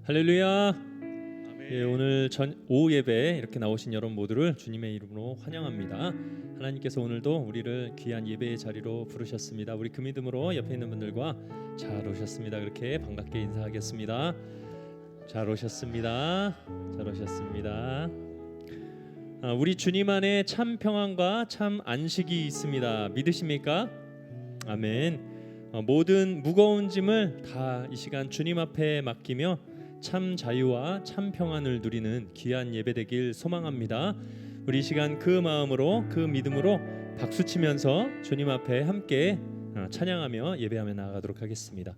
할렐루야. 예, 오늘 오후 예배에 이렇게 나오신 여러분 모두를 주님의 이름으로 환영합니다. 하나님께서 오늘도 우리를 귀한 예배의 자리로 부르셨습니다. 우리 그 믿음으로 옆에 있는 분들과 잘 오셨습니다. 그렇게 반갑게 인사하겠습니다. 잘 오셨습니다. 잘 오셨습니다. 우리 주님 안에 참 평안과 참 안식이 있습니다. 믿으십니까? 아멘. 모든 무거운 짐을 다 이 시간 주님 앞에 맡기며 참 자유와 참 평안을 누리는 귀한 예배되길 소망합니다. 우리 이 시간 그 마음으로 그 믿음으로 박수치면서 주님 앞에 함께 찬양하며 예배하며 나아가도록 하겠습니다.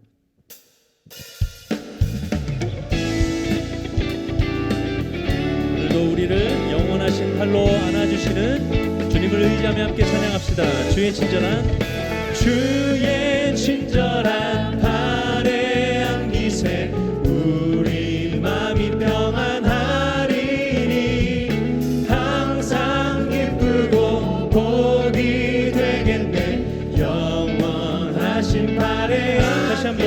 오늘도 우리를 영원하신 팔로 안아주시는 주님을 의지하며 함께 찬양합시다. 주의 친절한 팔에 안기세 우리 마음이 평안하리니 항상 기쁘고 복이 되겠네 영원하신 팔에 다시 한번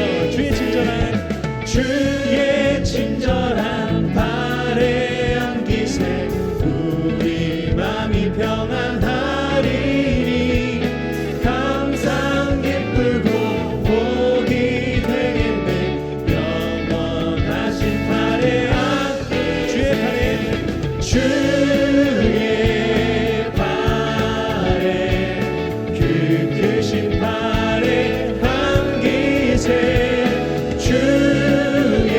주의 친절한 팔에 안기세 우리 마음이 평안하리니 항상 기쁘고 복이 되겠네 영원하신 팔에 주의 팔에 그 크신 팔에 안기세 주의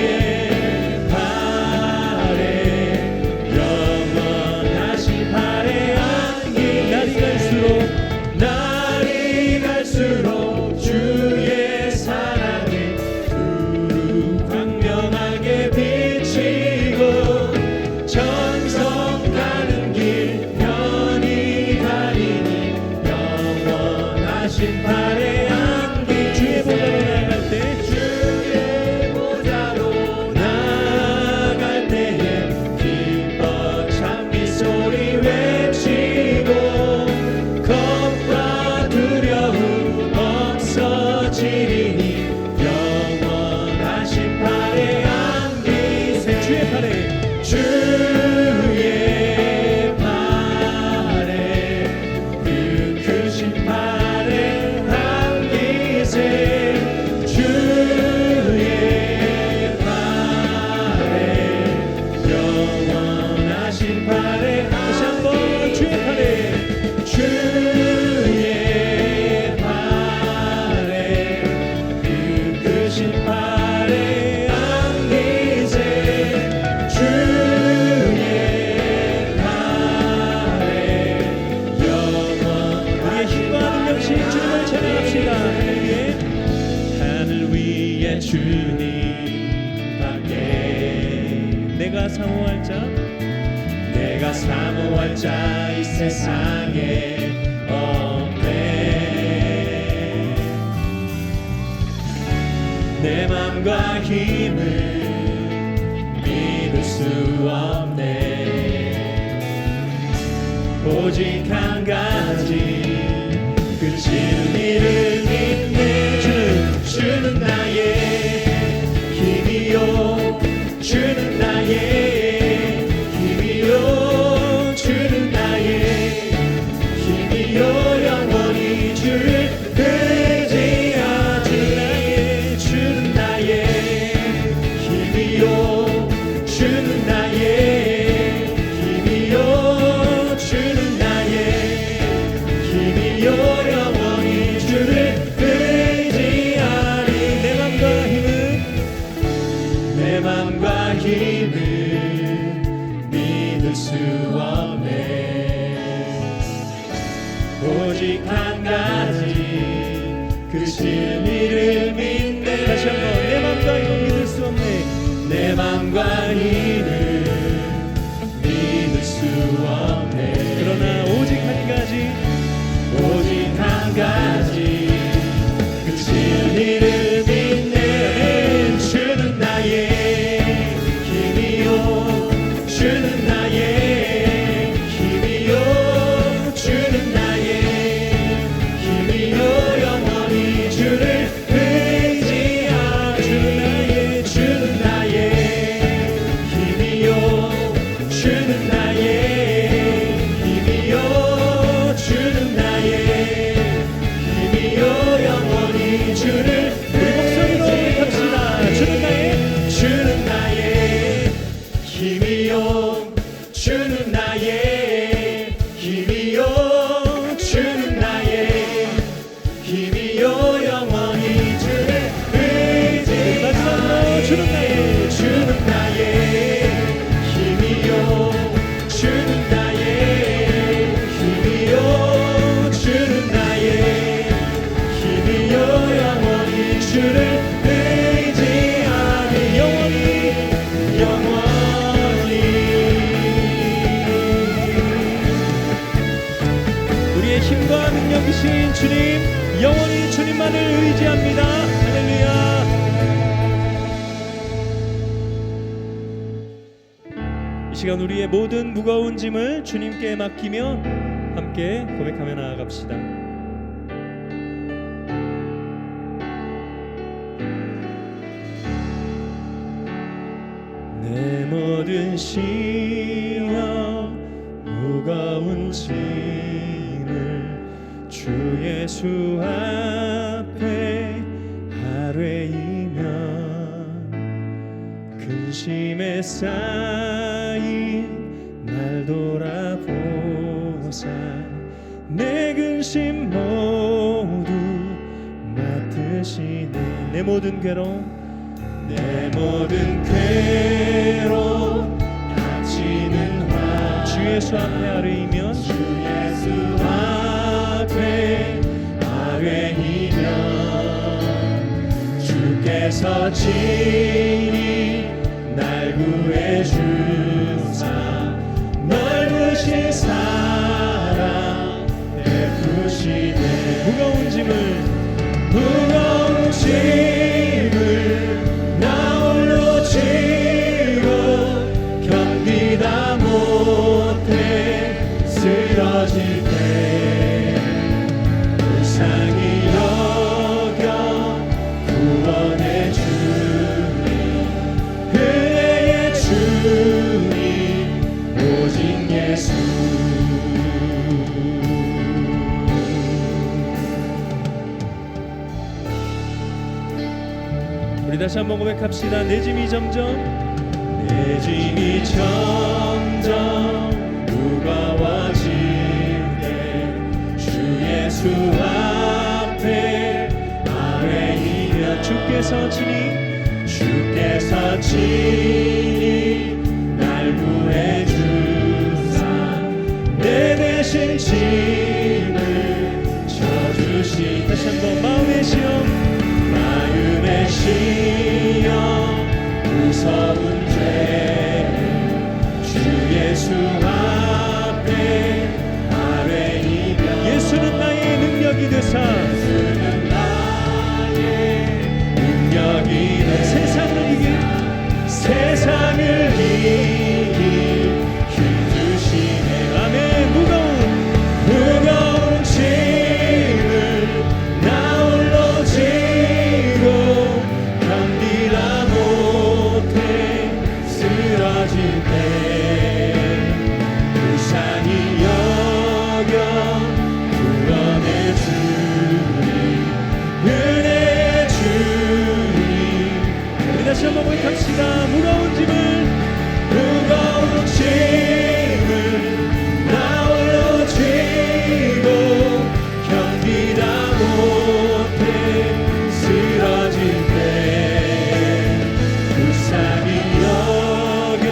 팔에 영원하신 팔에 안기 날이 갈수록 주의 사랑이 두루 광명하게 비치고 정성 가는 길 편히 다니니 영원하신 팔에 안기 주의 보좌로 나갈 때에 기뻐 찬미 소리 외치고 겁과 두려움 없어지리니 영원하신 팔에 안기세 주의 팔에 그 크신 팔에 안기세 주의 팔에 영원하신 팔에 다시 한번 주의 팔에 그 크신 팔에 안기세 주의 팔에 영원하신 우리의 힘과 능력신 주님을 찬양합시다. 하늘 위에 주님 밖에 내가 사모할 자 이 세상에 없네 내 맘과 힘을 믿을 수 없네 오직 한 가지 그치는 이를 믿네 주는 나의 힘이요 주는 나의 힘이요 주는 나의 힘이요 영원히 주를 의지하지 주는 나의 힘이요 주는 나의 힘이요 주는 나의 힘이요 영원히 힘이요 주는 나의 힘이요 주는 나의 힘이요 영원히 주를 의지하리 주는 나의 힘이요 주는 나의 힘이요 주는 나의 힘이요 영원히 주를 의지하리 영원히 우리의 힘과 능력이신 주님 영원히 주님만을 의지합니다. 할렐루야. 이 시간 우리의 모든 무거운 짐을 주님께 맡기며 함께 고백하며 나아갑시다. 내 모든 시험 무거운 짐을 주 예수 앞에 아뢰이면 근심에 쌓인 날 돌아보사 내 근심 모두 맡으시네. 내 모든 괴로움 내 모든 괴로움 다치는 화 주 예수 앞에 아뢰이면 주 예수 앞에 아뢰이면 주께서 친히 날 구해주사 넓으신 사랑 베푸시네. 무거운 짐을 나 홀로 지고 견디다 못해 쓰러질 때 불쌍히 여겨 구원해 주님 은혜의 주님 오직 예수. 우리 다시 한번 고백합시다. 내 짐이 점점 무거워질 때 주 예수 앞에 아뢰이면 주께서 친히 날 구해주사 내 대신 짐을 져주시. 다시 한번 마음의 시험 무서운 죄를 주 예수 앞에 아뢰이면 예수는 나의 능력이 되사 세상을 이길 힘 주시네. 아멘. 무거운 짐을 나 홀로 지고 견디다 못해 쓰러질 때 불쌍히 여겨 구원해 주님 은혜의 주님. 우리 다시 한번 고백합시다. 무거운 짐을 나 홀로 지고 견디다 못해 쓰러질 때 불쌍히 여겨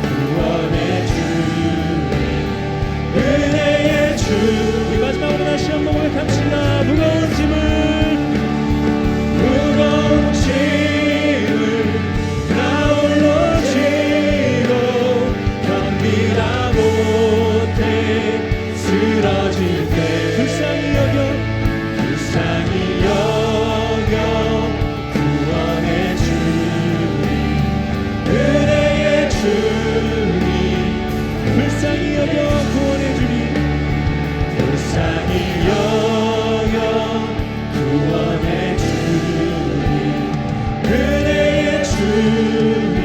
구원해 주님 은혜의 주. 우리 마지막으로 다시 한번 고백합시다. 무거운 짐을 나 홀로 지고 견디다 못해 쓰러질 때 불쌍히 여겨 구원해 주님 은혜의 주님 불쌍히 여겨 구원해 주님 불쌍히 여겨 구원해 주님 은혜의 주님.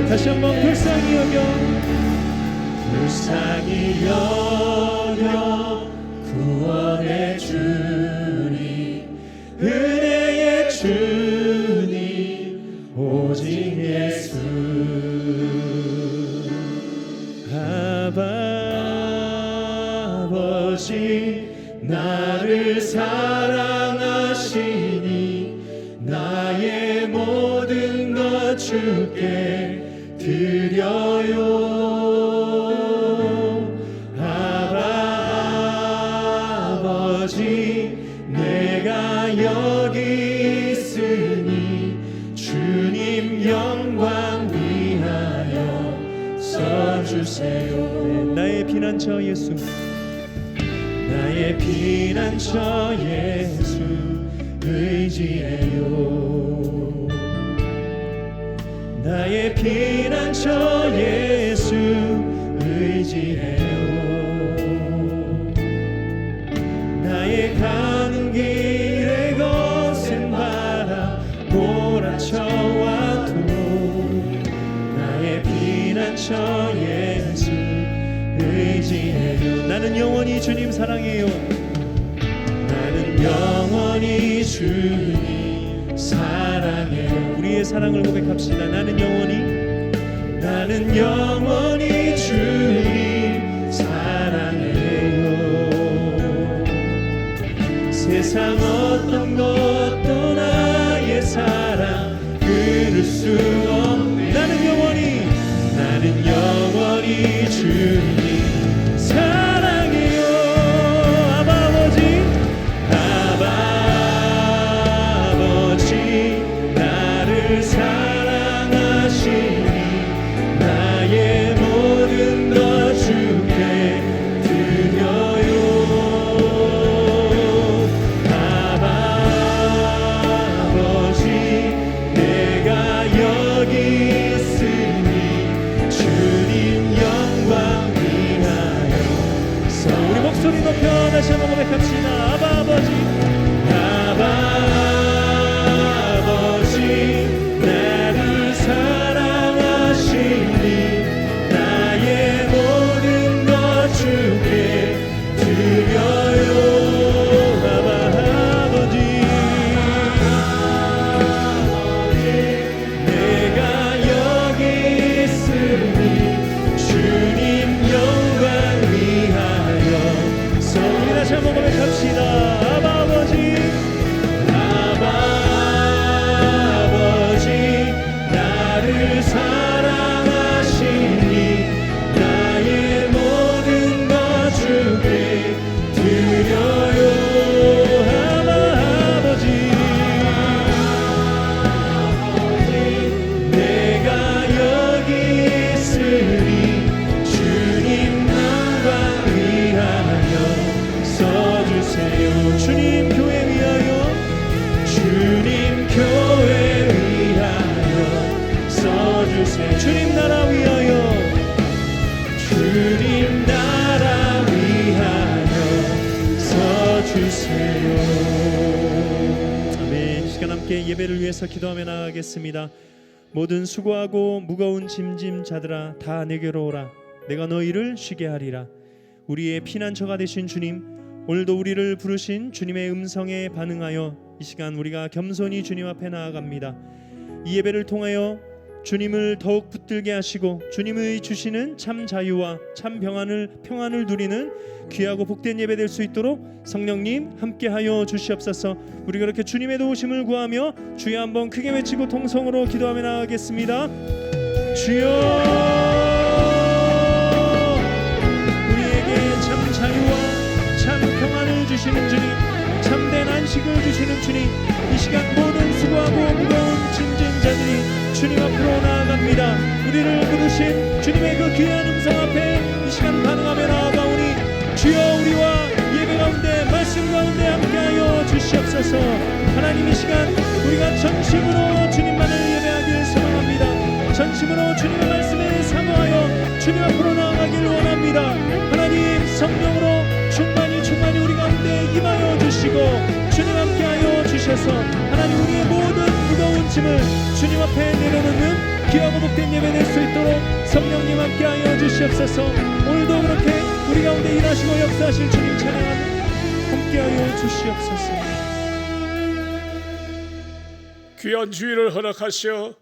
다시 한번 불쌍히 여겨 구원해 주님 은혜의 주님 오직 예수. 나를 사랑하시니 나의 모든 것 주께 드려요. 아버지 내가 여기 있으니 주님 영광 위하여 써주세요. 나의 피난처 예수, 나의 피난처 예수 의지해요. 나의 피난처 예수 의지해요. 나의 가는 길에 거센 바람 몰아쳐와도 나의 피난처 예수 의지해요. 나는 영원히 주님 사랑해요. 나는 영원히 주님 사랑해요. 우리의 사랑을 고백합시다. 나는 영원히 주님 사랑해요. 세상 어떤 것도 나의 사랑 끊을 수 없네. 나는 영원히 주님 사랑해요. 아버지 나를 사랑하시니 나의 모든 것 주께 드려요. 아버지 내가 여기 있으니 주님 영광 위하여 우리 목소리 높여 다시 한번 고백합시다. 아버지 나를 사랑하시니 나의 모든 것 주께 드려요. 아버지 내가 여기 있으니 주님 영광 위하여 우리 다시 한번 고백합시다. 아버지 나를 사랑하시니 나의 모든 것 주께 드려요. 아버지 내가 여기 있으니 주님 영광 위하여 써주세요. 주님 교회 위하여 써주세요. 주님 나라 위하여 써주세요. 아멘. 이 시간 함께 예배를 위해서 기도하며 나아가겠습니다. 모든 수고하고 무거운 짐진 자들아 다 내게로 오라. 내가 너희를 쉬게 하리라. 우리의 피난처가 되신 주님, 오늘도 우리를 부르신 주님의 음성에 반응하여 이 시간 우리가 겸손히 주님 앞에 나아갑니다. 이 예배를 통하여 주님을 더욱 붙들게 하시고 주님의 주시는 참 자유와 참 평안을 누리는 귀하고 복된 예배 될 수 있도록 성령님 함께하여 주시옵소서. 우리가 그렇게 주님의 도우심을 구하며 주여 한번 크게 외치고 통성으로 기도하며 나아가겠습니다. 주여, 우리에게 참 자유와 참 평안을 주시는 주님, 참된 안식을 주시는 주님, 이 시간 모든 수고하고 무거운 짐진 자들이 주님 앞으로 나아갑니다. 우리를 부르신 주님의 그 귀한 음성 앞에 이 시간 반응하며 나아가오니 주여 우리와 예배 가운데 말씀 가운데 함께하여 주시옵소서. 하나님 이 시간 우리가 전심으로 주님만을 예배하길 소망합니다. 전심으로 주님의 말씀에 사모하여 주님 앞으로 나아가길 원합니다. 하나님 성령으로 충만히 우리 가운데 임하여 주시고 주님 함께하여 주셔서 하나님 우리의 모든 무거운 짐을 주님 앞에 내려놓는 귀하고 복된 예배 될 수 있도록 성령님 함께하여 주시옵소서. 오늘도 그렇게 우리 가운데 일하시고 역사하실 주님 찬양하며 함께하여 주시옵소서. 귀한 주일을 허락하시어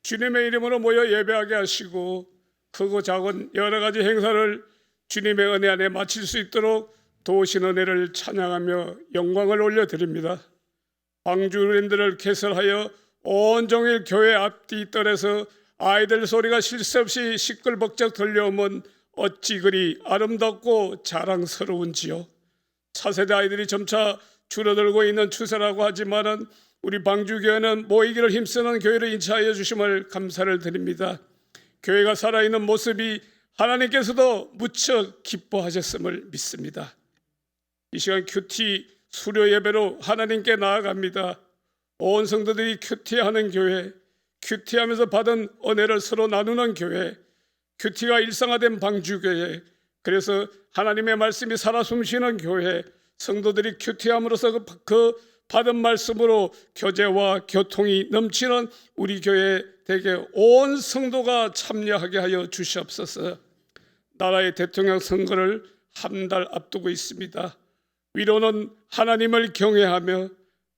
주님의 이름으로 모여 예배하게 하시고 크고 작은 여러 가지 행사를 주님의 은혜 안에 마칠 수 있도록 도우신 은혜를 찬양하며 영광을 올려드립니다. 방주랜드를 개설하여 온종일 교회 앞뒤 뜰에서 아이들 소리가 쉴 새 없이 시끌벅적 들려오면 어찌 그리 아름답고 자랑스러운지요. 차세대 아이들이 점차 줄어들고 있는 추세라고 하지만은 우리 방주교회는 모이기를 힘쓰는 교회를 인차하여 주심을 감사를 드립니다. 교회가 살아있는 모습이 하나님께서도 무척 기뻐하셨음을 믿습니다. 이 시간 큐티 수료 예배로 하나님께 나아갑니다. 온 성도들이 큐티하는 교회, 큐티하면서 받은 은혜를 서로 나누는 교회, 큐티가 일상화된 방주교회, 그래서 하나님의 말씀이 살아 숨쉬는 교회, 성도들이 큐티함으로써 그 받은 말씀으로 교제와 교통이 넘치는 우리 교회 되게 온 성도가 참여하게 하여 주시옵소서. 나라의 대통령 선거를 한 달 앞두고 있습니다. 위로는 하나님을 경외하며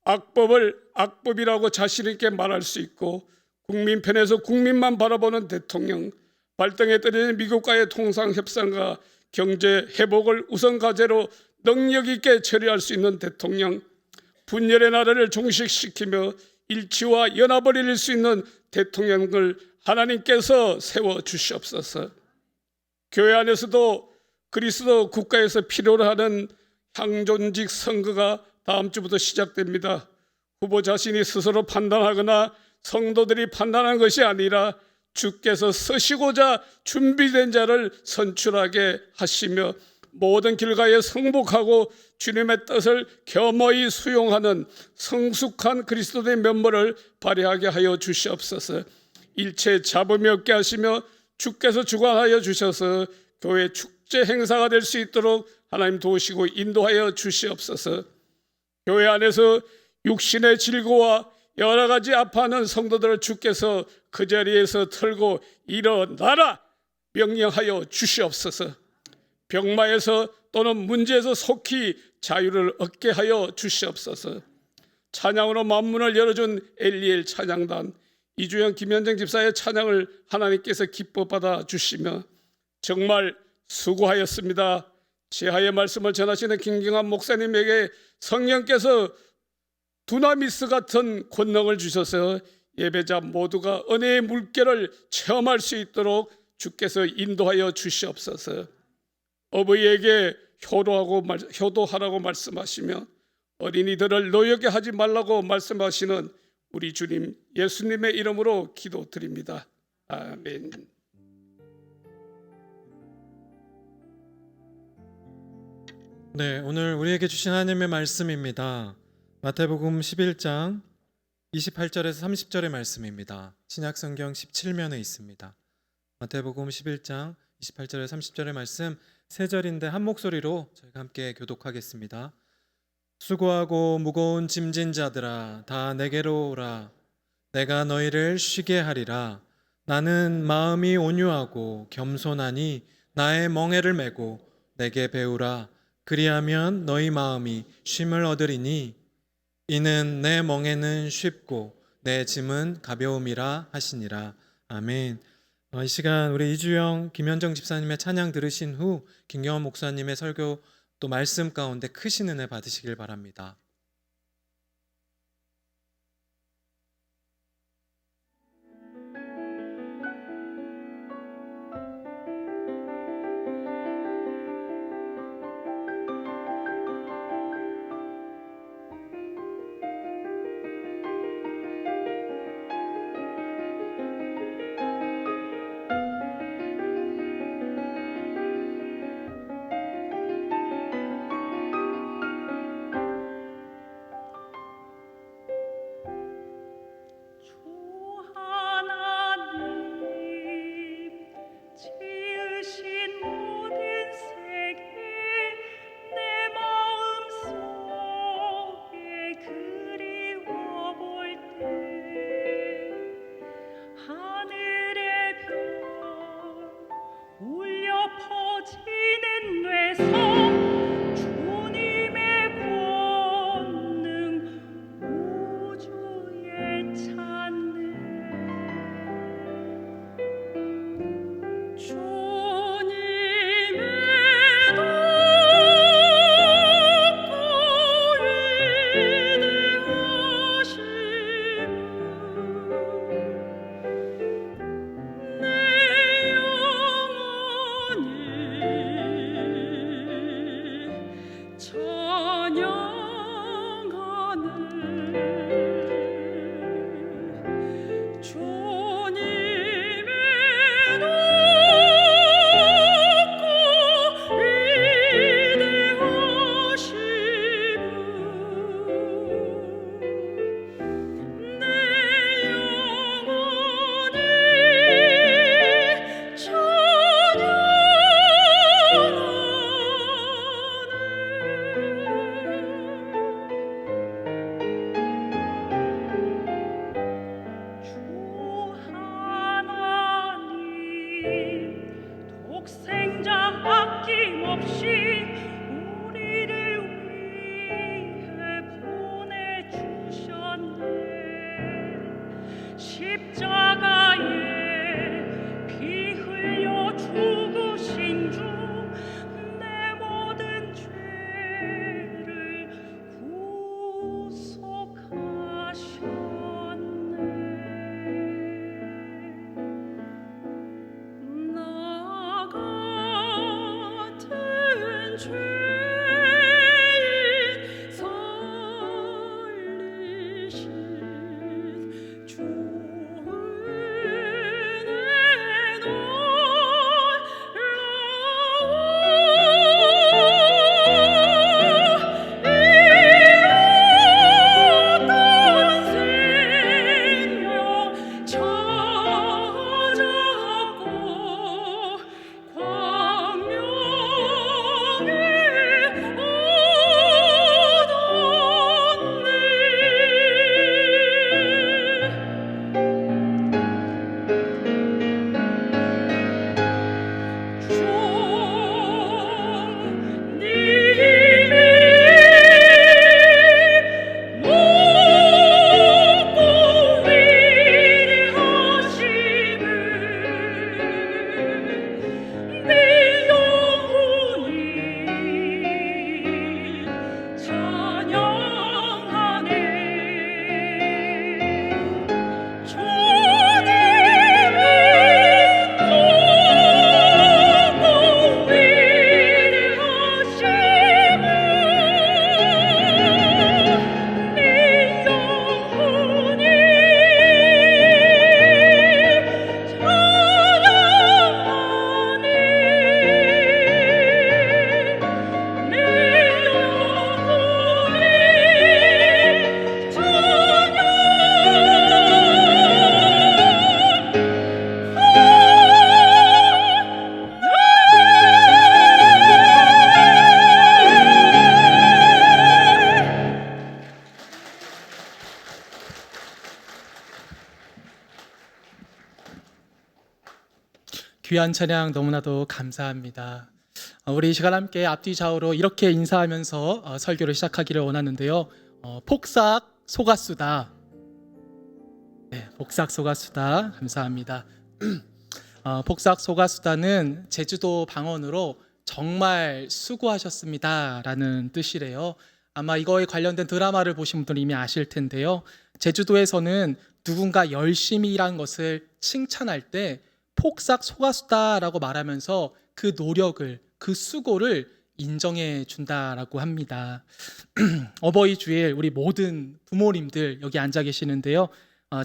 악법을 악법이라고 자신 있게 말할 수 있고, 국민 편에서 국민만 바라보는 대통령, 발등에 떨어진 미국과의 통상 협상과 경제 회복을 우선 과제로 능력 있게 처리할 수 있는 대통령, 분열의 나라를 종식시키며 일치와 연합을 이룰 수 있는 대통령을 하나님께서 세워 주시옵소서. 교회 안에서도 그리스도 국가에서 필요로 하는 향존직 선거가 다음 주부터 시작됩니다. 후보 자신이 스스로 판단하거나 성도들이 판단한 것이 아니라 주께서 쓰시고자 준비된 자를 선출하게 하시며 모든 길가에 성복하고 주님의 뜻을 겸허히 수용하는 성숙한 그리스도의 면모를 발휘하게 하여 주시옵소서. 일체 잡음이 없게 하시며 주께서 주관하여 주셔서 교회 축제 행사가 될 수 있도록 하나님 도우시고 인도하여 주시옵소서. 교회 안에서 육신의 질고와 여러 가지 아파하는 성도들을 주께서 그 자리에서 털고 일어나라 명령하여 주시옵소서. 병마에서 또는 문제에서 속히 자유를 얻게 하여 주시옵소서. 찬양으로 만문을 열어준 엘리엘 찬양단, 이주영 김현정 집사의 찬양을 하나님께서 기뻐 받아 주시며 정말 수고하였습니다. 제하의 말씀을 전하시는 김경환 목사님에게 성령께서 두나미스 같은 권능을 주셔서 예배자 모두가 은혜의 물결을 체험할 수 있도록 주께서 인도하여 주시옵소서. 어버이에게 효도하라고 말씀하시며 어린이들을 노엽게 하지 말라고 말씀하시는 우리 주님 예수님의 이름으로 기도드립니다. 아멘. 네, 오늘 우리에게 주신 하나님의 말씀입니다. 마태복음 11장 28절에서 30절의 말씀입니다. 신약성경 17면에 있습니다. 마태복음 11장 28절에서 30절의 말씀 세 절인데 한 목소리로 저희가 함께 교독하겠습니다. 수고하고 무거운 짐진 자들아 다 내게로 오라. 내가 너희를 쉬게 하리라. 나는 마음이 온유하고 겸손하니 나의 멍에를 메고 내게 배우라. 그리하면 너희 마음이 쉼을 얻으리니 이는 내 멍에는 쉽고 내 짐은 가벼움이라 하시니라. 아멘. 이 시간 우리 이주영 김현정 집사님의 찬양 들으신 후 김경원 목사님의 설교 또 말씀 가운데 크신 은혜 받으시길 바랍니다. 독생자 아낌없이 우리를 위해 보내주셨네. 십자가에 피 흘려 죽으신 주 내 모든 죄를 구속하셨네. 나 같은 죄인 살리신 주 은혜 놀라워 이뤘던 생명 찾아갔고 광명에 귀한 찬양 너무나도 감사합니다. 우리 이 시간 함께 앞뒤 좌우로 이렇게 인사하면서 설교를 시작하기를 원하는데요. 폭삭 소가수다. 네, 폭삭 소가수다. 감사합니다. 폭삭 소가수다는 제주도 방언으로 정말 수고하셨습니다라는 뜻이래요. 아마 이거에 관련된 드라마를 보신 분들은 이미 아실 텐데요. 제주도에서는 누군가 열심히 일한 것을 칭찬할 때 폭삭 소가수다라고 말하면서 그 노력을, 그 수고를 인정해 준다라고 합니다. 어버이 주일 우리 모든 부모님들 여기 앉아 계시는데요.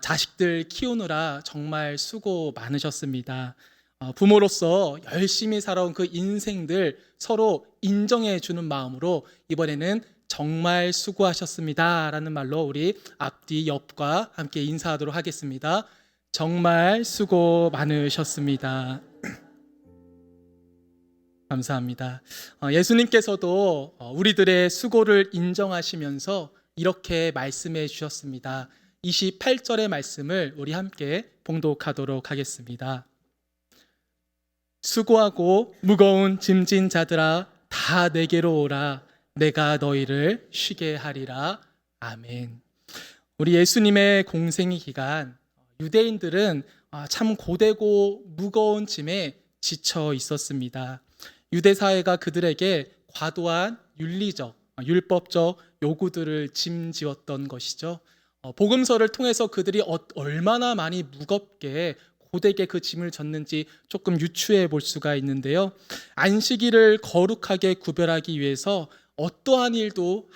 자식들 키우느라 정말 수고 많으셨습니다. 부모로서 열심히 살아온 그 인생들 서로 인정해 주는 마음으로 이번에는 정말 수고하셨습니다 라는 말로 우리 앞뒤 옆과 함께 인사하도록 하겠습니다. 정말 수고 많으셨습니다. 감사합니다. 예수님께서도 우리들의 수고를 인정하시면서 이렇게 말씀해 주셨습니다. 28절의 말씀을 우리 함께 봉독하도록 하겠습니다. 수고하고 무거운 짐진 자들아 다 내게로 오라. 내가 너희를 쉬게 하리라. 아멘. 우리 예수님의 공생의 기간 유대인들은 참 고되고 무거운 짐에 지쳐 있었습니다. 유대 사회가 그들에게 과도한 윤리적, 율법적 요구들을 짐지었던 것이죠. 복음서를 통해서 그들이 얼마나 많이 무겁게 고되게 그 짐을 졌는지 조금 유추해 볼 수가 있는데요. 안식일을 거룩하게 구별하기 위해서 어떠한 일도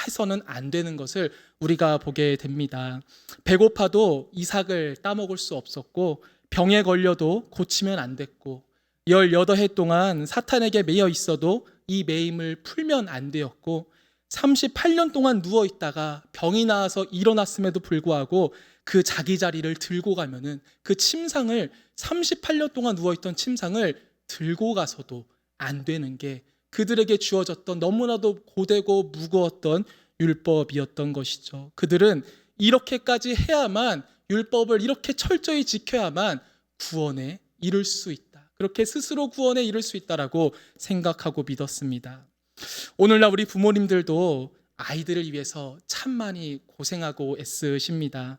해서는 안 되는 것을 우리가 보게 됩니다. 배고파도 이삭을 따먹을 수 없었고 병에 걸려도 고치면 안 됐고 18해 동안 사탄에게 매여 있어도 이 매임을 풀면 안 되었고 38년 동안 누워 있다가 병이 나아서 일어났음에도 불구하고 그 자기 자리를 들고 가면은 그 침상을 38년 동안 누워 있던 침상을 들고 가서도 안 되는 게 그들에게 주어졌던 너무나도 고되고 무거웠던 율법이었던 것이죠. 그들은 이렇게까지 해야만 율법을 이렇게 철저히 지켜야만 구원에 이를 수 있다. 그렇게 스스로 구원에 이를 수 있다라고 생각하고 믿었습니다. 오늘날 우리 부모님들도 아이들을 위해서 참 많이 고생하고 애쓰십니다.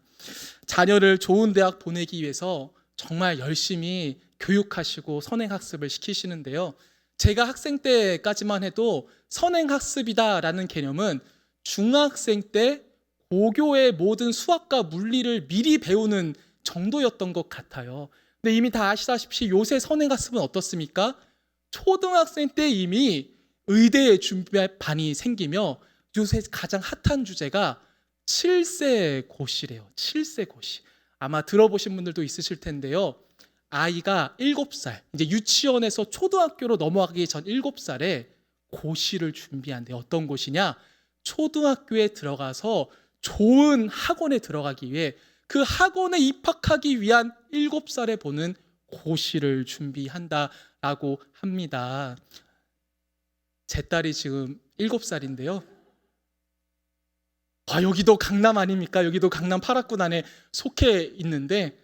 자녀를 좋은 대학 보내기 위해서 정말 열심히 교육하시고 선행학습을 시키시는데요. 제가 학생 때까지만 해도 선행학습이다라는 개념은 중학생 때 고교의 모든 수학과 물리를 미리 배우는 정도였던 것 같아요. 근데 이미 다 아시다시피 요새 선행학습은 어떻습니까? 초등학생 때 이미 의대 준비반이 생기며 요새 가장 핫한 주제가 7세 고시래요. 7세 고시. 아마 들어보신 분들도 있으실 텐데요. 아이가 7살, 이제 유치원에서 초등학교로 넘어가기 전 7살에 고시를 준비한대요. 어떤 고시냐? 초등학교에 들어가서 좋은 학원에 들어가기 위해 그 학원에 입학하기 위한 7살에 보는 고시를 준비한다라고 합니다. 제 딸이 지금 7살인데요. 여기도 강남 아닙니까? 여기도 강남 8학군 안에 속해 있는데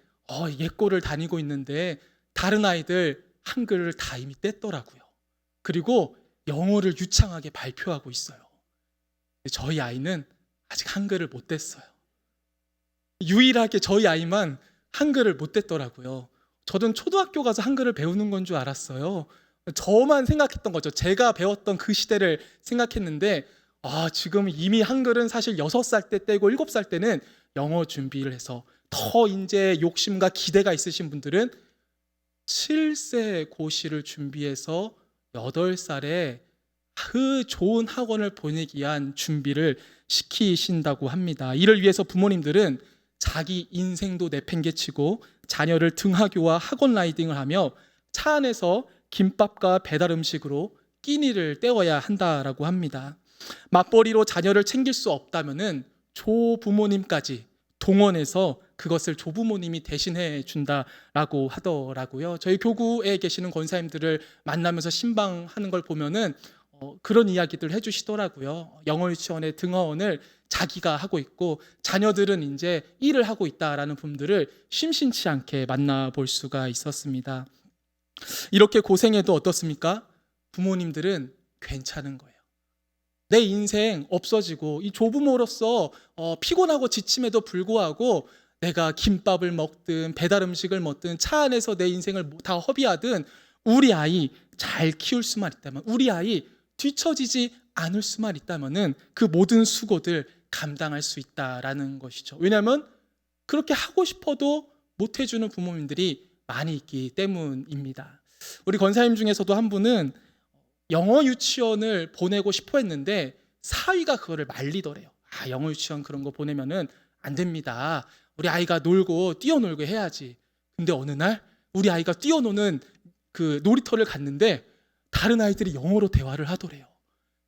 예고를 다니고 있는데 다른 아이들 한글을 다 이미 뗐더라고요. 그리고 영어를 유창하게 발표하고 있어요. 저희 아이는 아직 한글을 못 뗐어요. 유일하게 저희 아이만 한글을 못 뗐더라고요. 저는 초등학교 가서 한글을 배우는 건 줄 알았어요. 저만 생각했던 거죠. 제가 배웠던 그 시대를 생각했는데 지금 이미 한글은 사실 6살 때 떼고 7살 때는 영어 준비를 해서 더 이제 욕심과 기대가 있으신 분들은 7세 고시를 준비해서 8살에 그 좋은 학원을 보내기 위한 준비를 시키신다고 합니다. 이를 위해서 부모님들은 자기 인생도 내팽개치고 자녀를 등하교와 학원 라이딩을 하며 차 안에서 김밥과 배달 음식으로 끼니를 때워야 한다라고 합니다. 맞벌이로 자녀를 챙길 수 없다면은 조부모님까지 동원해서 그것을 조부모님이 대신해 준다라고 하더라고요. 저희 교구에 계시는 권사님들을 만나면서 신방하는 걸 보면은 그런 이야기들 해주시더라고요. 영어 유치원의 등하원을 자기가 하고 있고 자녀들은 이제 일을 하고 있다라는 분들을 심심치 않게 만나볼 수가 있었습니다. 이렇게 고생해도 어떻습니까? 부모님들은 괜찮은 거예요. 내 인생 없어지고 이 조부모로서 피곤하고 지침에도 불구하고 내가 김밥을 먹든 배달 음식을 먹든 차 안에서 내 인생을 다 허비하든 우리 아이 잘 키울 수만 있다면, 우리 아이 뒤처지지 않을 수만 있다면은 그 모든 수고들 감당할 수 있다라는 것이죠. 왜냐하면 그렇게 하고 싶어도 못 해주는 부모님들이 많이 있기 때문입니다. 우리 권사님 중에서도 한 분은 영어 유치원을 보내고 싶어 했는데 사위가 그거를 말리더래요. 영어 유치원 그런 거 보내면은 안 됩니다. 우리 아이가 놀고 뛰어놀고 해야지. 근데 어느 날 우리 아이가 뛰어노는 그 놀이터를 갔는데 다른 아이들이 영어로 대화를 하더래요.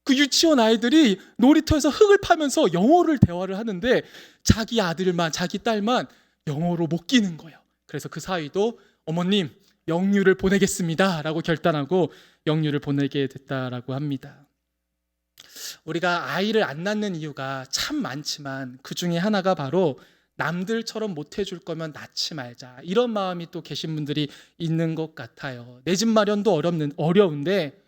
그 유치원 아이들이 놀이터에서 흙을 파면서 영어를 대화를 하는데 자기 아들만, 자기 딸만 영어로 못 끼는 거예요. 그래서 그 사위도 어머님 영유를 보내겠습니다 라고 결단하고 영유를 보내게 됐다라고 합니다. 우리가 아이를 안 낳는 이유가 참 많지만 그 중에 하나가 바로 남들처럼 못 해줄 거면 낳지 말자, 이런 마음이 또 계신 분들이 있는 것 같아요. 내 집 마련도 어려운데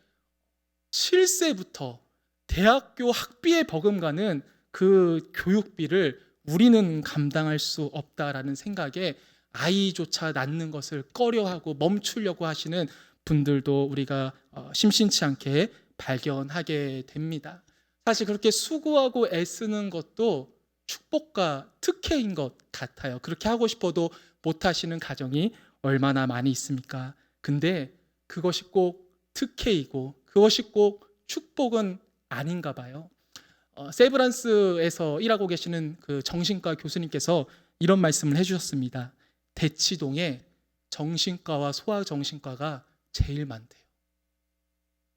7세부터 대학교 학비에 버금가는 그 교육비를 우리는 감당할 수 없다라는 생각에 아이조차 낳는 것을 꺼려하고 멈추려고 하시는 분들도 우리가 심심치 않게 발견하게 됩니다. 사실 그렇게 수고하고 애쓰는 것도 축복과 특혜인 것 같아요. 그렇게 하고 싶어도 못하시는 가정이 얼마나 많이 있습니까? 근데 그것이 꼭 특혜이고 그것이 꼭 축복은 아닌가 봐요. 세브란스에서 일하고 계시는 그 정신과 교수님께서 이런 말씀을 해주셨습니다. 대치동에 정신과와 소아정신과가 제일 많대요.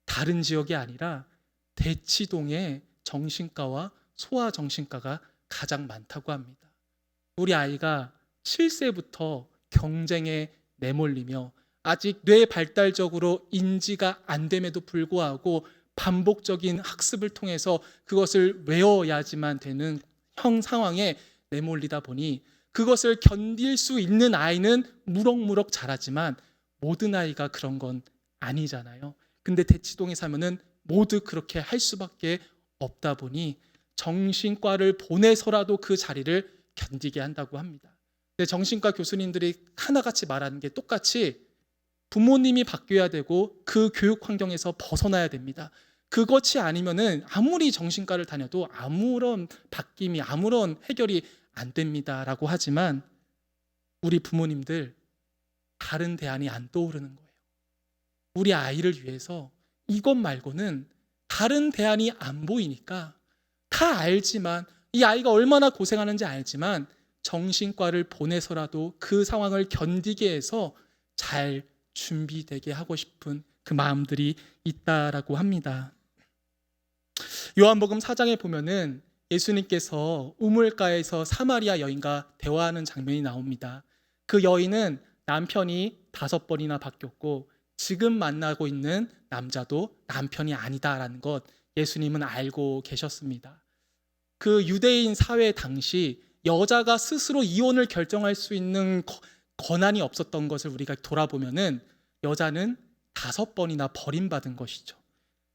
다른 지역이 아니라 대치동에 정신과와 소아정신과가 가장 많다고 합니다. 우리 아이가 7세부터 경쟁에 내몰리며 아직 뇌 발달적으로 인지가 안 됨에도 불구하고 반복적인 학습을 통해서 그것을 외워야지만 되는 상황에 내몰리다 보니 그것을 견딜 수 있는 아이는 무럭무럭 자라지만 모든 아이가 그런 건 아니잖아요. 근데 대치동에 사면은 모두 그렇게 할 수밖에 없다 보니 정신과를 보내서라도 그 자리를 견디게 한다고 합니다. 근데 정신과 교수님들이 하나같이 말하는 게 똑같이 부모님이 바뀌어야 되고 그 교육 환경에서 벗어나야 됩니다. 그것이 아니면은 아무리 정신과를 다녀도 아무런 바뀜이, 아무런 해결이 안 됩니다라고 하지만 우리 부모님들 다른 대안이 안 떠오르는 거예요. 우리 아이를 위해서 이것 말고는 다른 대안이 안 보이니까 다 알지만, 이 아이가 얼마나 고생하는지 알지만 정신과를 보내서라도 그 상황을 견디게 해서 잘 준비되게 하고 싶은 그 마음들이 있다라고 합니다. 요한복음 4장에 보면은 예수님께서 우물가에서 사마리아 여인과 대화하는 장면이 나옵니다. 그 여인은 남편이 5번이나 바뀌었고 지금 만나고 있는 남자도 남편이 아니다라는 것 예수님은 알고 계셨습니다. 그 유대인 사회 당시 여자가 스스로 이혼을 결정할 수 있는 권한이 없었던 것을 우리가 돌아보면은 여자는 5번이나 버림받은 것이죠.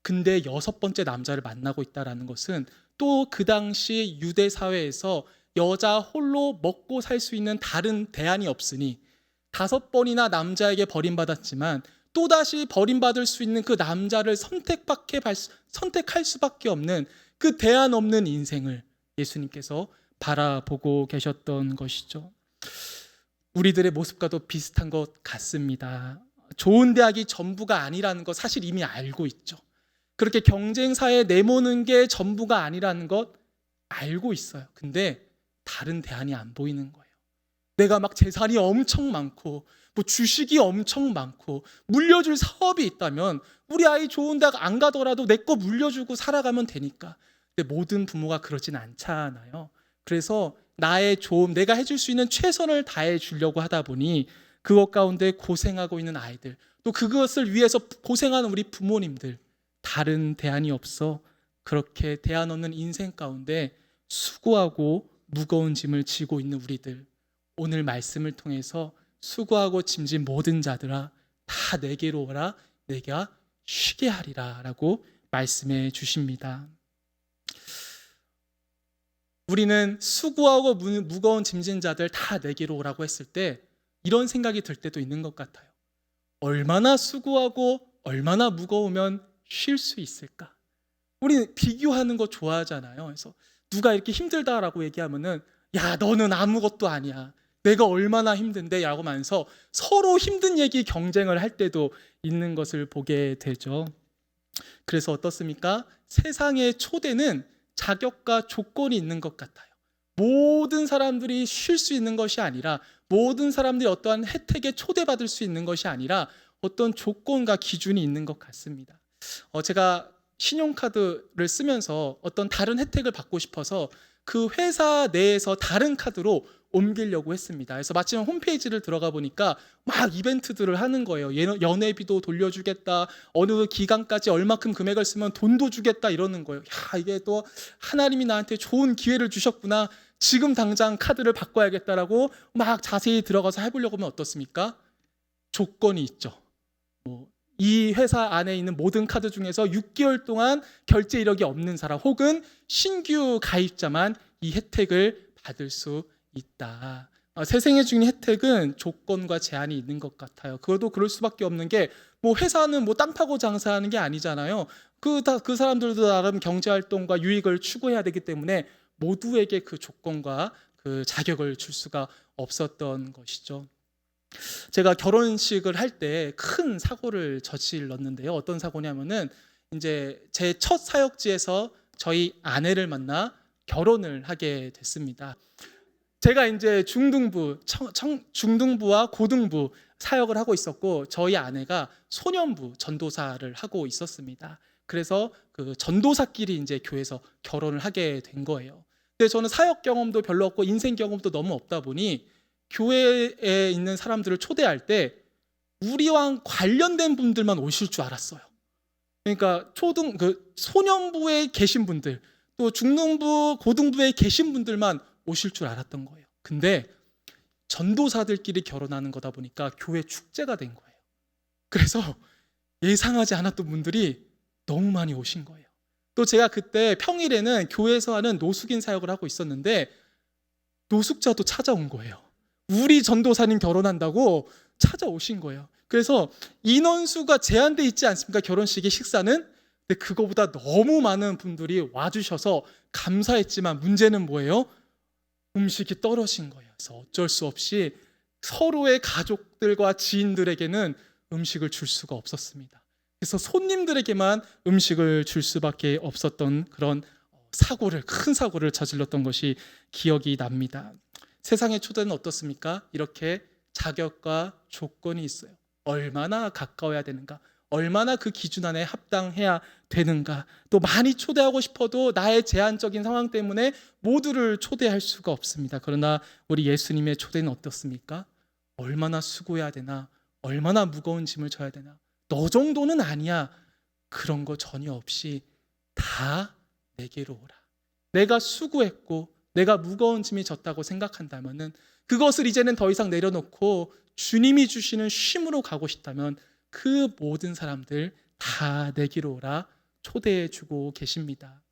근데 6번째 남자를 만나고 있다는 것은 또 그 당시 유대 사회에서 여자 홀로 먹고 살 수 있는 다른 대안이 없으니 5번이나 남자에게 버림받았지만 또다시 버림받을 수 있는 그 남자를 선택할 수밖에 없는 그 대안 없는 인생을 예수님께서 바라보고 계셨던 것이죠. 우리들의 모습과도 비슷한 것 같습니다. 좋은 대학이 전부가 아니라는 것 사실 이미 알고 있죠. 그렇게 경쟁사에 내모는 게 전부가 아니라는 것 알고 있어요. 근데 다른 대안이 안 보이는 거예요. 내가 막 재산이 엄청 많고 뭐 주식이 엄청 많고 물려줄 사업이 있다면 우리 아이 좋은 대학 안 가더라도 내 거 물려주고 살아가면 되니까. 근데 모든 부모가 그러진 않잖아요. 그래서 나의 내가 해줄 수 있는 최선을 다해 주려고 하다 보니 그것 가운데 고생하고 있는 아이들, 또 그것을 위해서 고생하는 우리 부모님들, 다른 대안이 없어 그렇게 대안 없는 인생 가운데 수고하고 무거운 짐을 지고 있는 우리들, 오늘 말씀을 통해서 수고하고 짐진 모든 자들아 다 내게로 오라, 내가 쉬게 하리라 라고 말씀해 주십니다. 우리는 수고하고 무거운 짐진 자들 다 내게로 오라고 했을 때 이런 생각이 들 때도 있는 것 같아요. 얼마나 수고하고 얼마나 무거우면 쉴 수 있을까? 우리는 비교하는 거 좋아하잖아요. 그래서 누가 이렇게 힘들다라고 얘기하면은 야, 너는 아무것도 아니야. 내가 얼마나 힘든데? 라고 하면서 서로 힘든 얘기 경쟁을 할 때도 있는 것을 보게 되죠. 그래서 어떻습니까? 세상의 초대는 자격과 조건이 있는 것 같아요. 모든 사람들이 쉴 수 있는 것이 아니라, 모든 사람들이 어떠한 혜택에 초대받을 수 있는 것이 아니라 어떤 조건과 기준이 있는 것 같습니다. 제가 신용카드를 쓰면서 어떤 다른 혜택을 받고 싶어서 그 회사 내에서 다른 카드로 옮기려고 했습니다. 그래서 마침 홈페이지를 들어가 보니까 막 이벤트들을 하는 거예요. 연회비도 돌려주겠다, 어느 기간까지 얼마큼 금액을 쓰면 돈도 주겠다 이러는 거예요. 야, 이게 또 하나님이 나한테 좋은 기회를 주셨구나, 지금 당장 카드를 바꿔야겠다라고 막 자세히 들어가서 해보려고 하면 어떻습니까? 조건이 있죠. 이 회사 안에 있는 모든 카드 중에서 6개월 동안 결제 이력이 없는 사람 혹은 신규 가입자만 이 혜택을 받을 수 있다. 새생애 중인 혜택은 조건과 제한이 있는 것 같아요. 그것도 그럴 수밖에 없는 게, 회사는 땅 파고 장사하는 게 아니잖아요. 그 사람들도 나름 경제활동과 유익을 추구해야 되기 때문에 모두에게 그 조건과 그 자격을 줄 수가 없었던 것이죠. 제가 결혼식을 할 때 큰 사고를 저질렀는데요. 어떤 사고냐면은 이제 제 첫 사역지에서 저희 아내를 만나 결혼을 하게 됐습니다. 제가 이제 중등부와 고등부 사역을 하고 있었고, 저희 아내가 소년부 전도사를 하고 있었습니다. 그래서 그 전도사끼리 이제 교회에서 결혼을 하게 된 거예요. 근데 저는 사역 경험도 별로 없고 인생 경험도 너무 없다 보니 교회에 있는 사람들을 초대할 때 우리와 관련된 분들만 오실 줄 알았어요. 그러니까 소년부에 계신 분들, 또 중등부, 고등부에 계신 분들만 오실 줄 알았던 거예요. 근데 전도사들끼리 결혼하는 거다 보니까 교회 축제가 된 거예요. 그래서 예상하지 않았던 분들이 너무 많이 오신 거예요. 또 제가 그때 평일에는 교회에서 하는 노숙인 사역을 하고 있었는데 노숙자도 찾아온 거예요. 우리 전도사님 결혼한다고 찾아오신 거예요. 그래서 인원수가 제한돼 있지 않습니까? 결혼식의 식사는. 근데 그거보다 너무 많은 분들이 와주셔서 감사했지만 문제는 뭐예요? 음식이 떨어진 거예요. 그래서 어쩔 수 없이 서로의 가족들과 지인들에게는 음식을 줄 수가 없었습니다. 그래서 손님들에게만 음식을 줄 수밖에 없었던 그런 큰 사고를 저질렀던 것이 기억이 납니다. 세상의 초대는 어떻습니까? 이렇게 자격과 조건이 있어요. 얼마나 가까워야 되는가? 얼마나 그 기준 안에 합당해야 되는가? 또 많이 초대하고 싶어도 나의 제한적인 상황 때문에 모두를 초대할 수가 없습니다. 그러나 우리 예수님의 초대는 어떻습니까? 얼마나 수고해야 되나? 얼마나 무거운 짐을 져야 되나? 너 정도는 아니야. 그런 거 전혀 없이 다 내게로 오라. 내가 수고했고 내가 무거운 짐이 졌다고 생각한다면은 그것을 이제는 더 이상 내려놓고 주님이 주시는 쉼으로 가고 싶다면 그 모든 사람들 다 내기로 오라 초대해 주고 계십니다.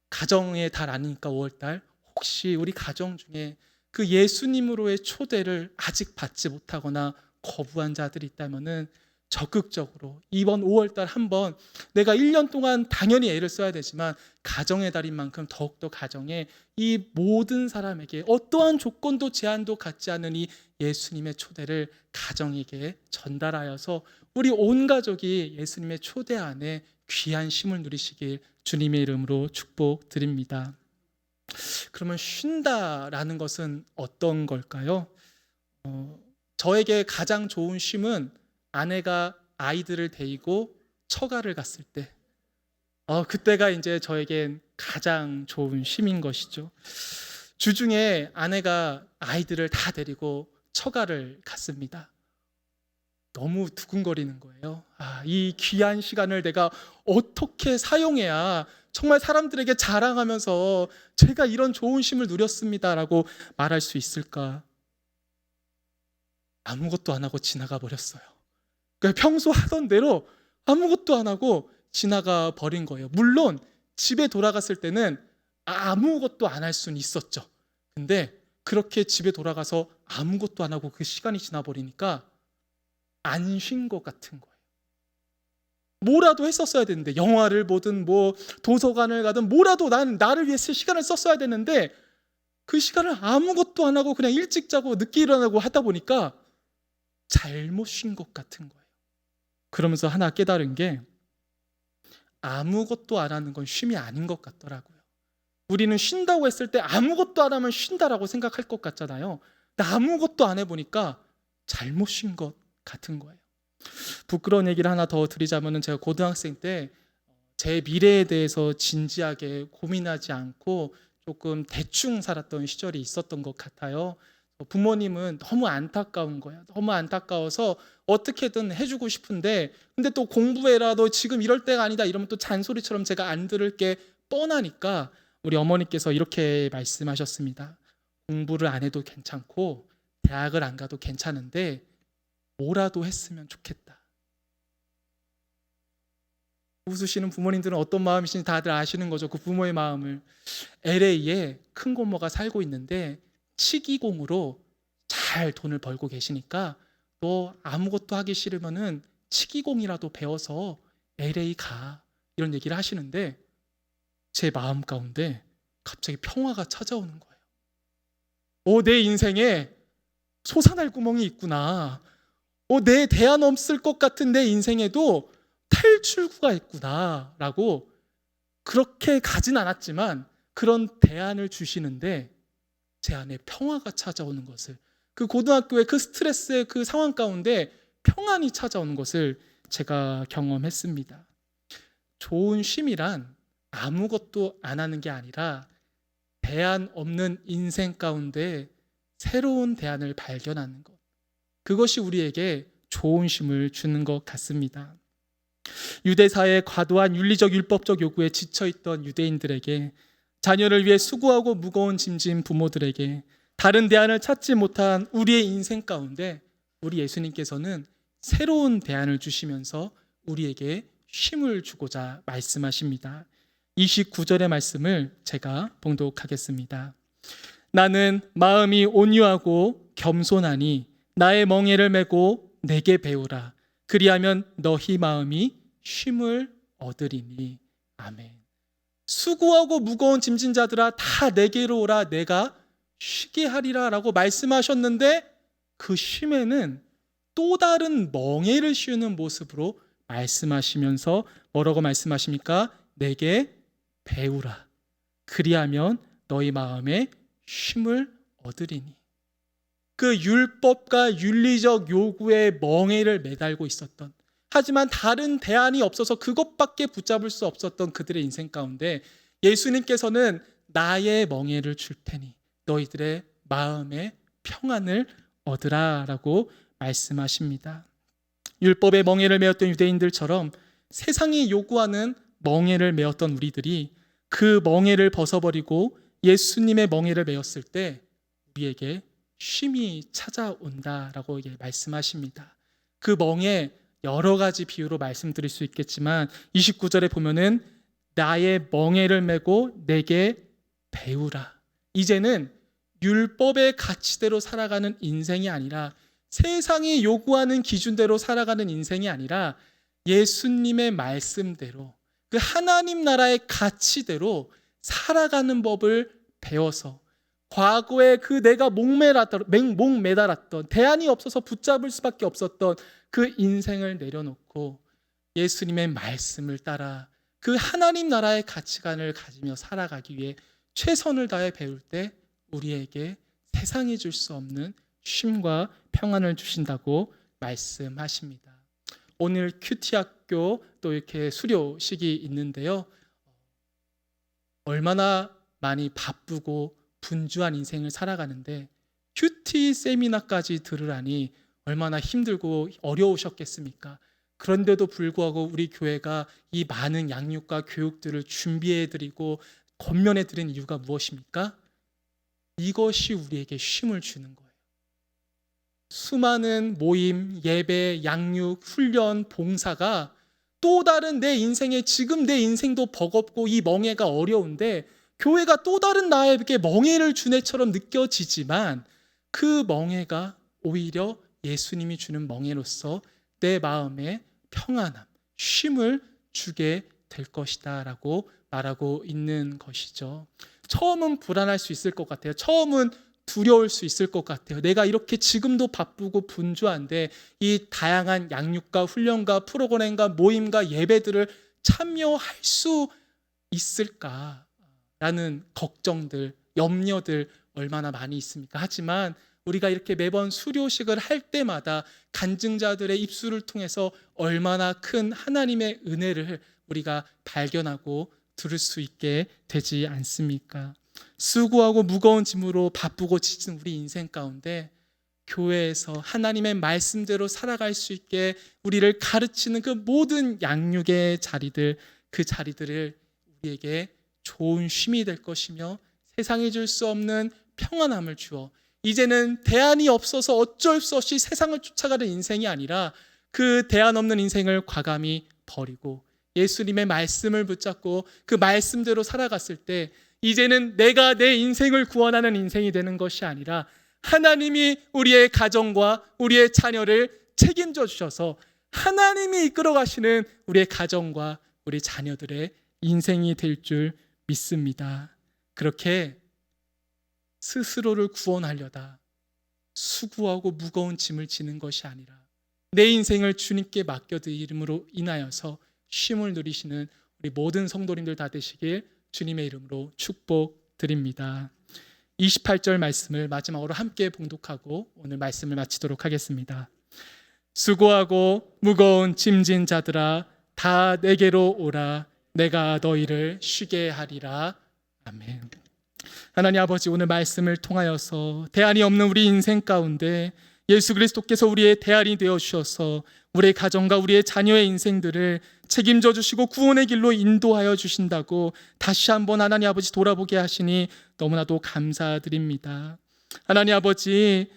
가정의 달 아니니까 5월달 혹시 우리 가정 중에 그 예수님으로의 초대를 아직 받지 못하거나 거부한 자들이 있다면은 적극적으로 이번 5월달 한번 내가 1년 동안 당연히 애를 써야 되지만 가정의 달인 만큼 더욱더 가정에 이 모든 사람에게 어떠한 조건도 제한도 갖지 않은 이 예수님의 초대를 가정에게 전달하여서 우리 온 가족이 예수님의 초대 안에 귀한 쉼을 누리시길 주님의 이름으로 축복드립니다. 그러면 쉰다라는 것은 어떤 걸까요? 저에게 가장 좋은 쉼은 아내가 아이들을 데리고 처가를 갔을 때 그때가 이제 저에겐 가장 좋은 쉼인 것이죠. 주중에 아내가 아이들을 다 데리고 처가를 갔습니다. 너무 두근거리는 거예요. 이 귀한 시간을 내가 어떻게 사용해야 정말 사람들에게 자랑하면서 제가 이런 좋은 쉼을 누렸습니다라고 말할 수 있을까? 아무것도 안 하고 지나가 버렸어요. 그러니까 평소 하던 대로 아무것도 안 하고 지나가 버린 거예요. 물론 집에 돌아갔을 때는 아무것도 안 할 수는 있었죠. 근데 그렇게 집에 돌아가서 아무것도 안 하고 그 시간이 지나버리니까 안 쉰 것 같은 거예요. 뭐라도 했었어야 되는데 영화를 보든 뭐 도서관을 가든 뭐라도 난 나를 위해 시간을 썼어야 되는데 그 시간을 아무것도 안 하고 그냥 일찍 자고 늦게 일어나고 하다 보니까 잘못 쉰 것 같은 거예요. 그러면서 하나 깨달은 게 아무것도 안 하는 건 쉼이 아닌 것 같더라고요. 우리는 쉰다고 했을 때 아무것도 안 하면 쉰다라고 생각할 것 같잖아요. 근데 아무것도 안 해보니까 잘못 쉰 것 같은 거예요. 부끄러운 얘기를 하나 더 드리자면 제가 고등학생 때 제 미래에 대해서 진지하게 고민하지 않고 조금 대충 살았던 시절이 있었던 것 같아요. 부모님은 너무 안타까운 거예요. 너무 안타까워서 어떻게든 해주고 싶은데 근데 또 공부해라 너 지금 이럴 때가 아니다 이러면 또 잔소리처럼 제가 안 들을 게 뻔하니까 우리 어머니께서 이렇게 말씀하셨습니다. 공부를 안 해도 괜찮고 대학을 안 가도 괜찮은데 뭐라도 했으면 좋겠다. 웃으시는 부모님들은 어떤 마음이신지 다들 아시는 거죠. 그 부모의 마음을. LA에 큰 고모가 살고 있는데 치기공으로 잘 돈을 벌고 계시니까 너 아무것도 하기 싫으면은 치기공이라도 배워서 LA 가 이런 얘기를 하시는데 제 마음 가운데 갑자기 평화가 찾아오는 거예요. 내 인생에 솟아날 구멍이 있구나. 내 대안 없을 것 같은 내 인생에도 탈출구가 있구나라고 그렇게 가진 않았지만 그런 대안을 주시는데 제 안에 평화가 찾아오는 것을 그 고등학교의 그 스트레스의 그 상황 가운데 평안이 찾아오는 것을 제가 경험했습니다. 좋은 쉼이란 아무것도 안 하는 게 아니라 대안 없는 인생 가운데 새로운 대안을 발견하는 것. 그것이 우리에게 좋은 쉼을 주는 것 같습니다. 유대사의 과도한 윤리적 율법적 요구에 지쳐있던 유대인들에게 자녀를 위해 수고하고 무거운 짐진 부모들에게 다른 대안을 찾지 못한 우리의 인생 가운데 우리 예수님께서는 새로운 대안을 주시면서 우리에게 쉼을 주고자 말씀하십니다. 29절의 말씀을 제가 봉독하겠습니다. 나는 마음이 온유하고 겸손하니 나의 멍에를 메고 내게 배우라. 그리하면 너희 마음이 쉼을 얻으리니. 아멘. 수고하고 무거운 짐진 자들아 다 내게로 오라. 내가 쉬게 하리라 라고 말씀하셨는데 그 쉼에는 또 다른 멍에를 씌우는 모습으로 말씀하시면서 뭐라고 말씀하십니까? 내게 배우라. 그리하면 너희 마음에 쉼을 얻으리니. 그 율법과 윤리적 요구에 멍에를 매달고 있었던, 하지만 다른 대안이 없어서 그것밖에 붙잡을 수 없었던 그들의 인생 가운데 예수님께서는 나의 멍에를 줄 테니 너희들의 마음에 평안을 얻으라 라고 말씀하십니다. 율법의 멍에를 메었던 유대인들처럼 세상이 요구하는 멍에를 메었던 우리들이 그 멍에를 벗어버리고 예수님의 멍에를 메었을 때 우리에게 쉼이 찾아온다라고 말씀하십니다. 그 멍에 여러 가지 비유로 말씀드릴 수 있겠지만 29절에 보면은 나의 멍에를 메고 내게 배우라. 이제는 율법의 가치대로 살아가는 인생이 아니라 세상이 요구하는 기준대로 살아가는 인생이 아니라 예수님의 말씀대로 그 하나님 나라의 가치대로 살아가는 법을 배워서 과거에 그 내가 목매달았던 대안이 없어서 붙잡을 수밖에 없었던 그 인생을 내려놓고 예수님의 말씀을 따라 그 하나님 나라의 가치관을 가지며 살아가기 위해 최선을 다해 배울 때 우리에게 세상이 줄 수 없는 쉼과 평안을 주신다고 말씀하십니다. 오늘 큐티 학교 또 이렇게 수료식이 있는데요. 얼마나 많이 바쁘고 분주한 인생을 살아가는데 큐티 세미나까지 들으라니 얼마나 힘들고 어려우셨겠습니까? 그런데도 불구하고 우리 교회가 이 많은 양육과 교육들을 준비해드리고 권면해드린 이유가 무엇입니까? 이것이 우리에게 쉼을 주는 거예요. 수많은 모임, 예배, 양육, 훈련, 봉사가 또 다른 내 인생에 지금 내 인생도 버겁고 이 멍해가 어려운데 교회가 또 다른 나에게 멍해를 준 애처럼 느껴지지만 그 멍해가 오히려 예수님이 주는 멍해로서 내 마음에 평안함, 쉼을 주게 될 것이다 라고 말하고 있는 것이죠. 처음은 불안할 수 있을 것 같아요. 처음은 두려울 수 있을 것 같아요. 내가 이렇게 지금도 바쁘고 분주한데 이 다양한 양육과 훈련과 프로그램과 모임과 예배들을 참여할 수 있을까라는 걱정들, 염려들 얼마나 많이 있습니까? 하지만 우리가 이렇게 매번 수료식을 할 때마다 간증자들의 입술을 통해서 얼마나 큰 하나님의 은혜를 우리가 발견하고 들을 수 있게 되지 않습니까? 수고하고 무거운 짐으로 바쁘고 지친 우리 인생 가운데 교회에서 하나님의 말씀대로 살아갈 수 있게 우리를 가르치는 그 모든 양육의 자리들, 그 자리들을 우리에게 좋은 쉼이 될 것이며 세상이 줄 수 없는 평안함을 주어 이제는 대안이 없어서 어쩔 수 없이 세상을 쫓아가는 인생이 아니라 그 대안 없는 인생을 과감히 버리고 예수님의 말씀을 붙잡고 그 말씀대로 살아갔을 때 이제는 내가 내 인생을 구원하는 인생이 되는 것이 아니라 하나님이 우리의 가정과 우리의 자녀를 책임져 주셔서 하나님이 이끌어 가시는 우리의 가정과 우리 자녀들의 인생이 될 줄 믿습니다. 그렇게 스스로를 구원하려다 수고하고 무거운 짐을 지는 것이 아니라 내 인생을 주님께 맡겨드림으로 인하여서 쉼을 누리시는 우리 모든 성도님들 다 되시길 주님의 이름으로 축복드립니다. 28절 말씀을 마지막으로 함께 봉독하고 오늘 말씀을 마치도록 하겠습니다. 수고하고 무거운 짐진 자들아 다 내게로 오라. 내가 너희를 쉬게 하리라. 아멘. 하나님 아버지, 오늘 말씀을 통하여서 대안이 없는 우리 인생 가운데 예수 그리스도께서 우리의 대안이 되어 주셔서 우리의 가정과 우리의 자녀의 인생들을 책임져 주시고 구원의 길로 인도하여 주신다고 다시 한번 하나님 아버지 돌아보게 하시니 너무나도 감사드립니다. 하나님 아버지,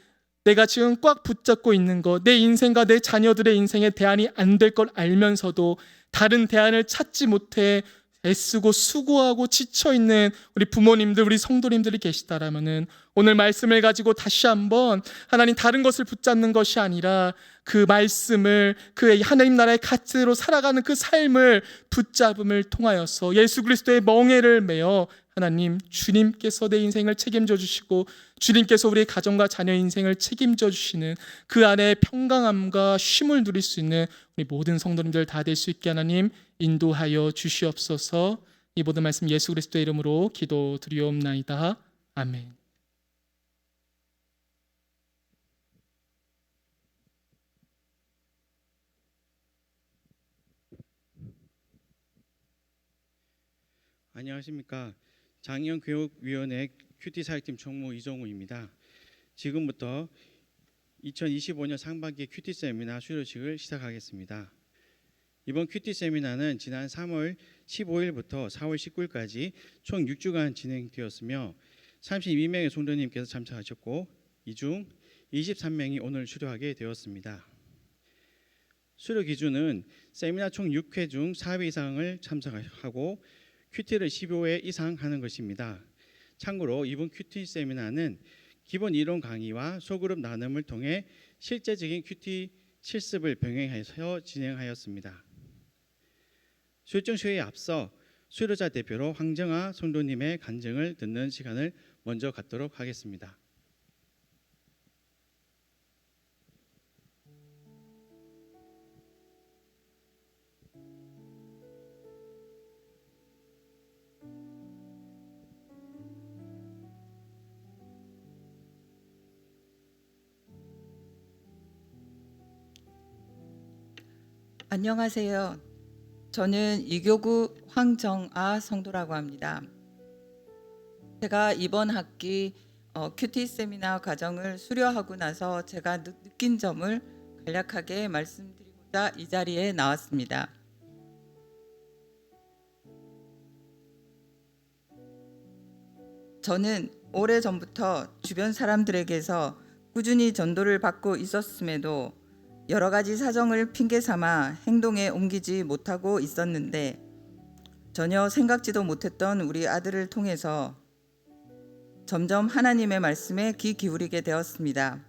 내가 지금 꽉 붙잡고 있는 것, 내 인생과 내 자녀들의 인생에 대안이 안 될 걸 알면서도 다른 대안을 찾지 못해 애쓰고 수고하고 지쳐있는 우리 부모님들, 우리 성도님들이 계시다라면은 오늘 말씀을 가지고 다시 한번 하나님 다른 것을 붙잡는 것이 아니라 그 말씀을, 그 하나님 나라의 가치로 살아가는 그 삶을 붙잡음을 통하여서 예수 그리스도의 멍에를 메어 하나님, 주님께서 내 인생을 책임져 주시고 주님께서 우리의 가정과 자녀 인생을 책임져 주시는 그 안에 평강함과 쉼을 누릴 수 있는 우리 모든 성도님들 다 될 수 있게 하나님 인도하여 주시옵소서. 이 모든 말씀 예수 그리스도의 이름으로 기도드리옵나이다. 아멘. 안녕하십니까. 장애인교육위원회 큐티 사역팀 총무 이종우입니다. 지금부터 2025년 상반기 큐티 세미나 수료식을 시작하겠습니다. 이번 큐티 세미나는 지난 3월 15일부터 4월 19일까지 총 6주간 진행되었으며 32명의 성도님께서 참석하셨고 이 중 23명이 오늘 수료하게 되었습니다. 수료 기준은 세미나 총 6회 중 4회 이상을 참석하고 큐티를 15회 이상 하는 것입니다. 참고로 이번 큐티 세미나는 기본 이론 강의와 소그룹 나눔을 통해 실제적인 큐티 실습을 병행해서 진행하였습니다. 수료증 수여에 앞서 수료자 대표로 황정아 성도님의 간증을 듣는 시간을 먼저 갖도록 하겠습니다. 안녕하세요. 저는 이교구 황정아 성도라고 합니다. 제가 이번 학기 큐티 세미나 과정을 수료하고 나서 제가 느낀 점을 간략하게 말씀드리고자 이 자리에 나왔습니다. 저는 오래전부터 주변 사람들에게서 꾸준히 전도를 받고 있었음에도 여러 가지 사정을 핑계 삼아 행동에 옮기지 못하고 있었는데 전혀 생각지도 못했던 우리 아들을 통해서 점점 하나님의 말씀에 귀 기울이게 되었습니다.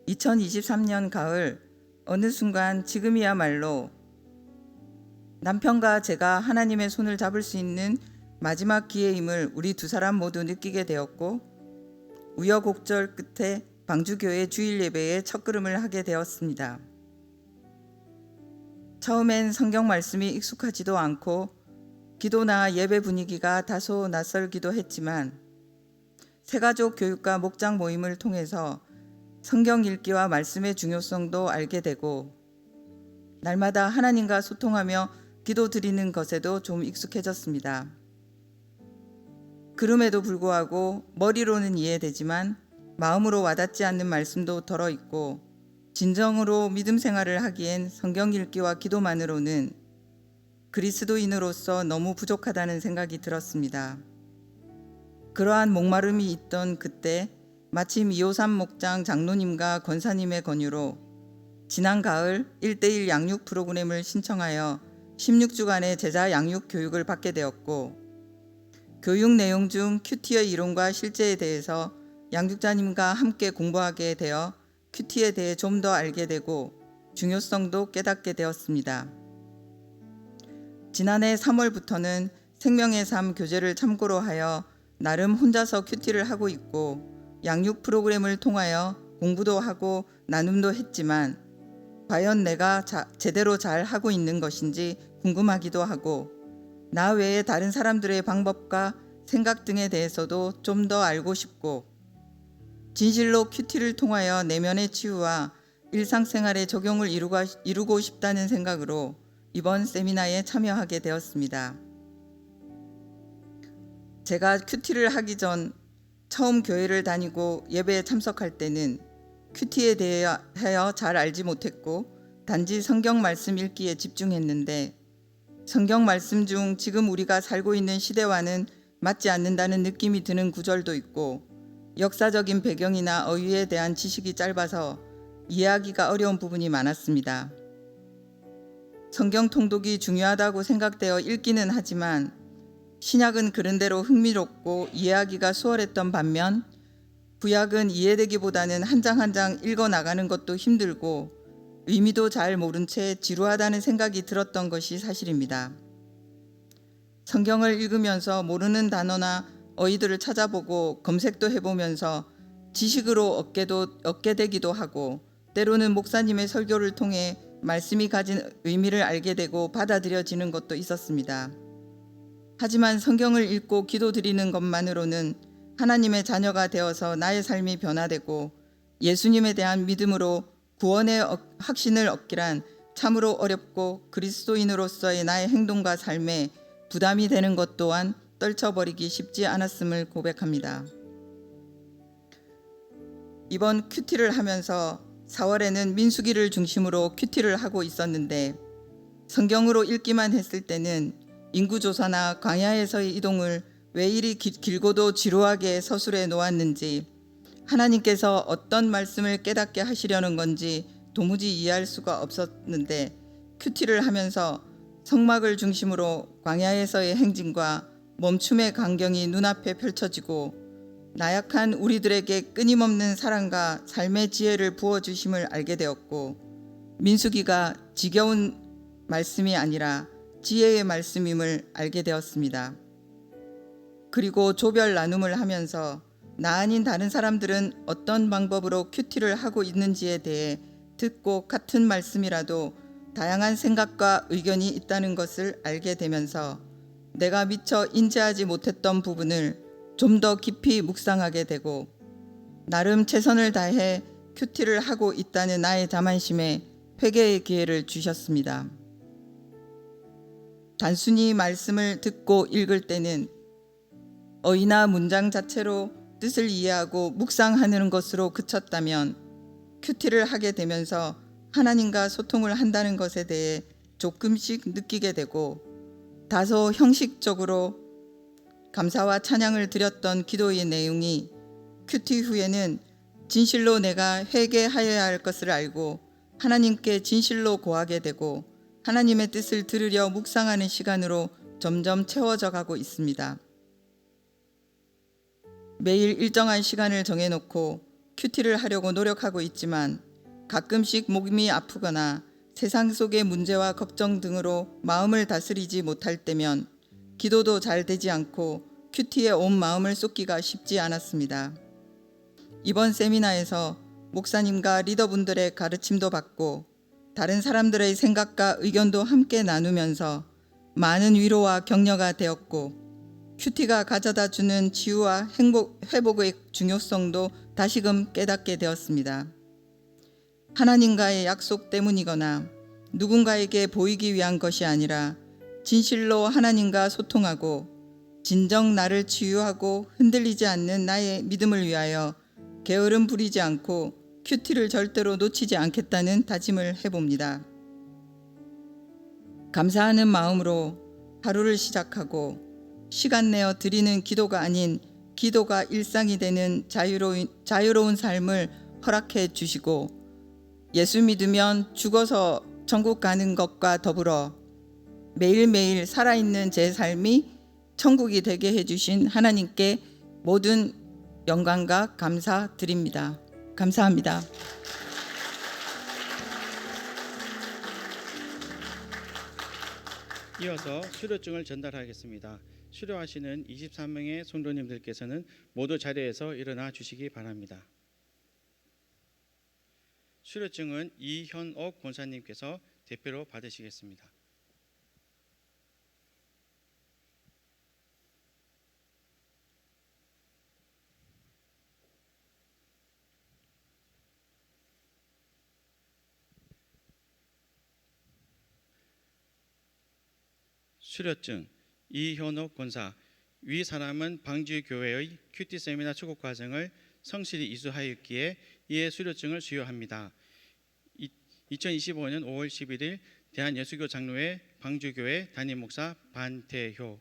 2023년 가을 어느 순간 지금이야말로 남편과 제가 하나님의 손을 잡을 수 있는 마지막 기회임을 우리 두 사람 모두 느끼게 되었고 우여곡절 끝에 방주교회 주일 예배에 첫걸음을 하게 되었습니다. 처음엔 성경 말씀이 익숙하지도 않고 기도나 예배 분위기가 다소 낯설기도 했지만 새가족 교육과 목장 모임을 통해서 성경 읽기와 말씀의 중요성도 알게 되고 날마다 하나님과 소통하며 기도 드리는 것에도 좀 익숙해졌습니다. 그럼에도 불구하고 머리로는 이해되지만 마음으로 와닿지 않는 말씀도 덜어 있고 진정으로 믿음 생활을 하기엔 성경 읽기와 기도만으로는 그리스도인으로서 너무 부족하다는 생각이 들었습니다. 그러한 목마름이 있던 그때 마침 253 목장 장로님과 권사님의 권유로 지난 가을 1:1 양육 프로그램을 신청하여 16주간의 제자 양육 교육을 받게 되었고 교육 내용 중 큐티의 이론과 실제에 대해서 양육자님과 함께 공부하게 되어 큐티에 대해 좀 더 알게 되고 중요성도 깨닫게 되었습니다. 지난해 3월부터는 생명의 삶 교재를 참고로 하여 나름 혼자서 큐티를 하고 있고 양육 프로그램을 통하여 공부도 하고 나눔도 했지만 과연 내가 제대로 잘 하고 있는 것인지 궁금하기도 하고 나 외에 다른 사람들의 방법과 생각 등에 대해서도 좀 더 알고 싶고 진실로 큐티를 통하여 내면의 치유와 일상생활의 적용을 이루고 싶다는 생각으로 이번 세미나에 참여하게 되었습니다. 제가 큐티를 하기 전 처음 교회를 다니고 예배에 참석할 때는 큐티에 대하여 잘 알지 못했고 단지 성경 말씀 읽기에 집중했는데 성경 말씀 중 지금 우리가 살고 있는 시대와는 맞지 않는다는 느낌이 드는 구절도 있고 역사적인 배경이나 어휘에 대한 지식이 짧아서 이해하기가 어려운 부분이 많았습니다. 성경 통독이 중요하다고 생각되어 읽기는 하지만 신약은 그런대로 흥미롭고 이해하기가 수월했던 반면 구약은 이해되기보다는 한 장 한 장 읽어 나가는 것도 힘들고 의미도 잘 모른 채 지루하다는 생각이 들었던 것이 사실입니다. 성경을 읽으면서 모르는 단어나 어휘들을 찾아보고 검색도 해보면서 지식으로 얻게 되기도 하고 때로는 목사님의 설교를 통해 말씀이 가진 의미를 알게 되고 받아들여지는 것도 있었습니다. 하지만 성경을 읽고 기도드리는 것만으로는 하나님의 자녀가 되어서 나의 삶이 변화되고 예수님에 대한 믿음으로 구원의 확신을 얻기란 참으로 어렵고 그리스도인으로서의 나의 행동과 삶에 부담이 되는 것 또한 떨쳐버리기 쉽지 않았음을 고백합니다. 이번 큐티를 하면서 4월에는 민수기를 중심으로 큐티를 하고 있었는데 성경으로 읽기만 했을 때는 인구조사나 광야에서의 이동을 왜 이리 길고도 지루하게 서술해 놓았는지 하나님께서 어떤 말씀을 깨닫게 하시려는 건지 도무지 이해할 수가 없었는데 큐티를 하면서 성막을 중심으로 광야에서의 행진과 멈춤의 광경이 눈앞에 펼쳐지고 나약한 우리들에게 끊임없는 사랑과 삶의 지혜를 부어주심을 알게 되었고 민수기가 지겨운 말씀이 아니라 지혜의 말씀임을 알게 되었습니다. 그리고 조별 나눔을 하면서 나 아닌 다른 사람들은 어떤 방법으로 큐티를 하고 있는지에 대해 듣고 같은 말씀이라도 다양한 생각과 의견이 있다는 것을 알게 되면서 내가 미처 인지하지 못했던 부분을 좀 더 깊이 묵상하게 되고 나름 최선을 다해 큐티를 하고 있다는 나의 자만심에 회개의 기회를 주셨습니다. 단순히 말씀을 듣고 읽을 때는 어휘나 문장 자체로 뜻을 이해하고 묵상하는 것으로 그쳤다면 큐티를 하게 되면서 하나님과 소통을 한다는 것에 대해 조금씩 느끼게 되고 다소 형식적으로 감사와 찬양을 드렸던 기도의 내용이 큐티 후에는 진실로 내가 회개하여야 할 것을 알고 하나님께 진실로 고하게 되고 하나님의 뜻을 들으려 묵상하는 시간으로 점점 채워져 가고 있습니다. 매일 일정한 시간을 정해놓고 큐티를 하려고 노력하고 있지만 가끔씩 몸이 아프거나 세상 속의 문제와 걱정 등으로 마음을 다스리지 못할 때면 기도도 잘 되지 않고 큐티에 온 마음을 쏟기가 쉽지 않았습니다. 이번 세미나에서 목사님과 리더분들의 가르침도 받고 다른 사람들의 생각과 의견도 함께 나누면서 많은 위로와 격려가 되었고 큐티가 가져다 주는 치유와 회복의 중요성도 다시금 깨닫게 되었습니다. 하나님과의 약속 때문이거나 누군가에게 보이기 위한 것이 아니라 진실로 하나님과 소통하고 진정 나를 치유하고 흔들리지 않는 나의 믿음을 위하여 게으름 부리지 않고 큐티를 절대로 놓치지 않겠다는 다짐을 해봅니다. 감사하는 마음으로 하루를 시작하고 시간 내어 드리는 기도가 아닌 기도가 일상이 되는 자유로운 삶을 허락해 주시고 예수 믿으면 죽어서 천국 가는 것과 더불어 매일매일 살아있는 제 삶이 천국이 되게 해주신 하나님께 모든 영광과 감사드립니다. 감사합니다. 이어서 수료증을 전달하겠습니다. 수료하시는 23명의 성도님들께서는 모두 자리에서 일어나 주시기 바랍니다. 수료증은 이현옥 권사님께서 대표로 받으시겠습니다. 수료증 이현옥 권사. 위 사람은 방주교회의 큐티 세미나 추구 과정을 성실히 이수하였기에 이에 수료증을 수여합니다. 2025년 5월 11일 대한예수교 장로회 방주교회 담임 목사 반태효.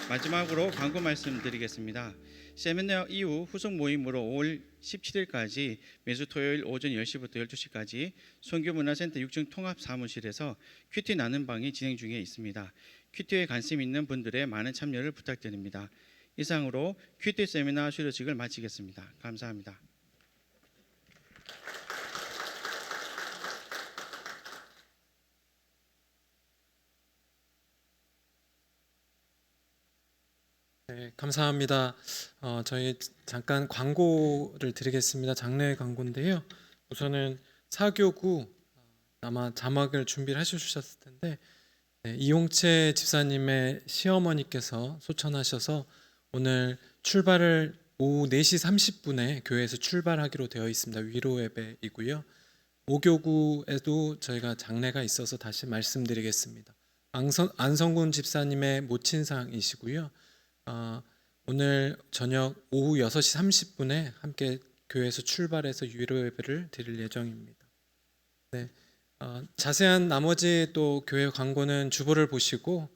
마지막으로 광고 말씀드리겠습니다. 세미나 이후 후속 모임으로 5월 17일까지 매주 토요일 오전 10시부터 12시까지 선교문화센터 6층 통합사무실에서 큐티 나눔 방이 진행 중에 있습니다. 큐티에 관심 있는 분들의 많은 참여를 부탁드립니다. 이상으로 큐티 세미나 수료식을 마치겠습니다. 감사합니다. 네, 감사합니다. 저희 잠깐 광고를 드리겠습니다. 장례 광고인데요. 우선은 사교구 아마 자막을 준비를 해주셨을 텐데 이용채 집사님의 시어머니께서 소천하셔서 오늘 출발을 오후 4시 30분에 교회에서 출발하기로 되어 있습니다. 위로 예배이고요. 오교구에도 저희가 장례가 있어서 다시 말씀드리겠습니다. 안성군 집사님의 모친상이시고요. 오늘 저녁 오후 6시 30분에 함께 교회에서 출발해서 위로 예배를 드릴 예정입니다. 네, 자세한 나머지 또 교회 광고는 주보를 보시고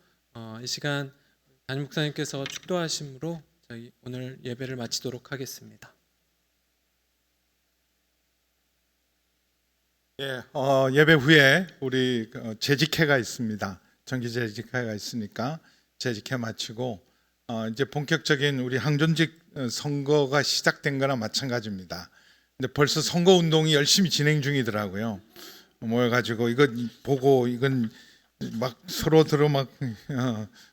이 시간 담임 목사님께서 축도하심으로 저희 오늘 예배를 마치도록 하겠습니다. 예, 예배 후에 우리 재직회가 있습니다. 정기 재직회가 있으니까 재직회 마치고 이제 본격적인 우리 항존직 선거가 시작된 거나 마찬가지입니다. 근데 벌써 선거 운동이 열심히 진행 중이더라고요. 모여가지고 이거 보고 이건 막 서로들어 막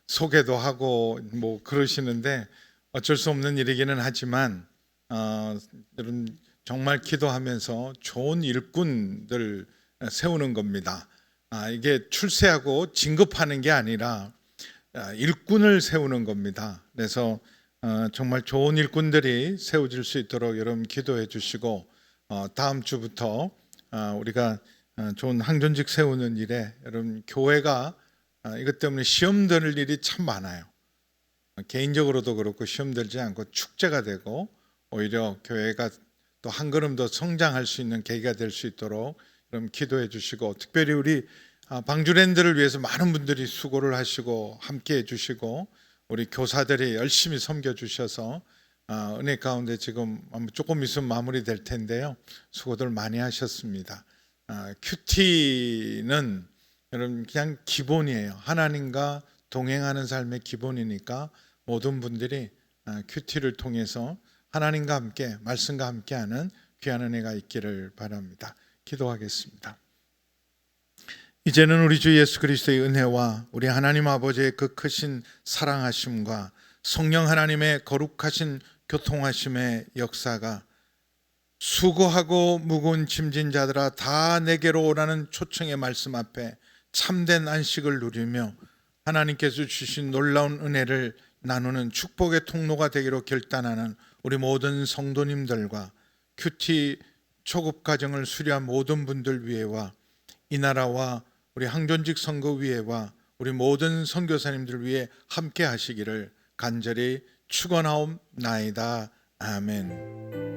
소개도 하고 뭐 그러시는데 어쩔 수 없는 일이기는 하지만 여러분 정말 기도하면서 좋은 일꾼들 세우는 겁니다. 이게 출세하고 진급하는 게 아니라 일꾼을 세우는 겁니다. 그래서 정말 좋은 일꾼들이 세워질 수 있도록 여러분 기도해 주시고 다음 주부터 우리가 좋은 항존직 세우는 일에 여러분 교회가 이것 때문에 시험 들 일이 참 많아요. 개인적으로도 그렇고 시험 들지 않고 축제가 되고 오히려 교회가 또 한 걸음 더 성장할 수 있는 계기가 될 수 있도록 여러분 기도해 주시고 특별히 우리 방주랜드를 위해서 많은 분들이 수고를 하시고 함께해 주시고 우리 교사들이 열심히 섬겨 주셔서 은혜 가운데 지금 조금 있으면 마무리될 텐데요. 수고들 많이 하셨습니다. 큐티는 여러분 그냥 기본이에요. 하나님과 동행하는 삶의 기본이니까 모든 분들이 큐티를 통해서 하나님과 함께 말씀과 함께하는 귀한 은혜가 있기를 바랍니다. 기도하겠습니다. 이제는 우리 주 예수 그리스도의 은혜와 우리 하나님 아버지의 그 크신 사랑하심과 성령 하나님의 거룩하신 교통하심의 역사가 수고하고 무거운 짐진 자들아 다 내게로 오라는 초청의 말씀 앞에 참된 안식을 누리며 하나님께서 주신 놀라운 은혜를 나누는 축복의 통로가 되기로 결단하는 우리 모든 성도님들과 큐티 초급 과정을 수료한 모든 분들 위해와 이 나라와 우리 항존직 선거위회와 우리 모든 선교사님들 위해 함께 하시기를 간절히 축원하옵나이다. 아멘.